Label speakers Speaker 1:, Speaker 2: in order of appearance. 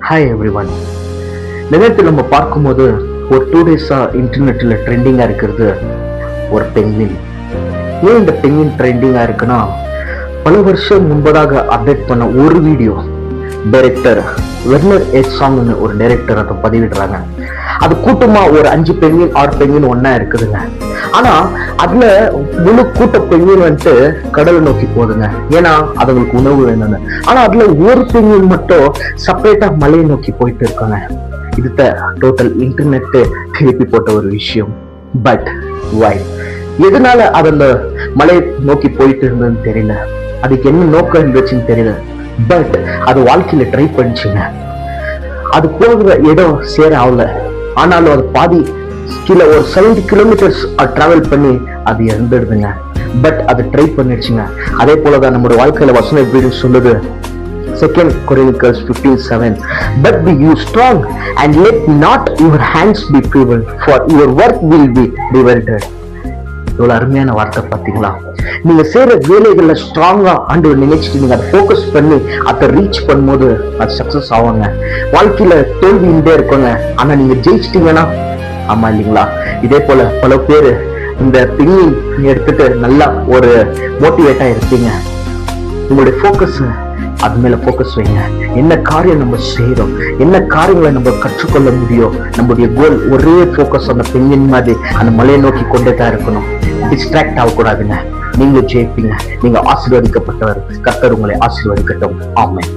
Speaker 1: Hi everyone. நேற்று நம்ம பார்க்கும்போது ஒரு 2 டேஸா இன்டர்நெட்ல ட்ரெண்டிங்கா இருக்கிறது ஒரு பெண்ணின். ஏன் இந்த பெண்ணின் ட்ரெண்டிங்கா இருக்குன்னா, பல வருஷம் முன்பதாக அப்டேட் பண்ண ஒரு வீடியோ டைரக்டர் வெர்னர் எட்சாங்னு ஒரு டைரக்டர் அதை பதிவிடுறாங்க. அது கூட்டமா ஒரு 5 பெண்ணின் 6 பெண்ணின் ஒன்னா இருக்குதுங்க. ஆனா அதுல முழு கூட்ட பெண்ணின் வந்துட்டு கடலை நோக்கி போகுதுங்க, ஏன்னா அதுங்களுக்கு உணவு வேணும்னு. ஆனா அதுல ஒரு பெண்ணின் மட்டும் செப்பரேட்டா மலையை நோக்கி போயிட்டு இருக்காங்க. இதுத டோட்டல் இன்டர்நெட் திருப்பி போட்ட ஒரு விஷயம். பட் வை, எதனால அது அந்த மலையை நோக்கி போயிட்டு இருந்ததுன்னு தெரியல, அதுக்கு என்ன நோக்கம் இருந்துச்சுன்னு தெரியல. பட் அது வாழ்க்கையில ட்ரை பண்ணிச்சுங்க. அது போகிற இடம் சேர ஆகல, ஆனாலும் அது பாதி கீழே ஒரு 70 கிலோமீட்டர்ஸ் டிராவல் பண்ணி அது இறந்துடுதுங்க. பட் அது ட்ரை பண்ணிடுச்சுங்க. அதே போலதான் நம்மளோட வாழ்க்கையில வசனம் எப்படி சொல்லுது, 2 Chronicles 15:7, but be you strong and let not your hands be feeble, for your work will be rewarded. இவ்வளவு அருமையான வார்த்தை பாத்தீங்களா? நீங்க செய்யற வேலைகள்ல ஸ்ட்ராங்கா ஆண்டவர் நினைச்சிட்டு நீங்க அதை போக்கஸ் பண்ணி அதை ரீச் பண்ணும்போது அது சக்சஸ் ஆவாங்க. வாழ்க்கையில தோல்விண்டே இருக்குங்க, ஆனா நீங்க ஜெயிச்சிட்டீங்கன்னா ஆமா இல்லைங்களா? இதே போல பல பேரு இந்த பின்னி எடுத்துட்டு நல்லா ஒரு மோட்டிவேட்டா இருப்பீங்க. உங்களுடைய போக்கஸ் அது மேல போக்கஸ் வைங்க. என்ன காரியம் நம்ம செய்யறோம், என்ன காரியங்களை நம்ம கற்றுக்கொள்ள முடியும், நம்முடைய கோல் ஒரே போக்கஸ் அந்த பெண்ணின் மாதிரி அந்த மலையை நோக்கி கொண்டே தான் இருக்கணும். டிஸ்ட்ராக்ட் ஆகக்கூடாதுங்க. நீங்க ஜெயிப்பீங்க. நீங்க ஆசீர்வதிக்கப்பட்டவர். கர்த்தர் உங்களை ஆசீர்வதிக்கட்டும். ஆமென்.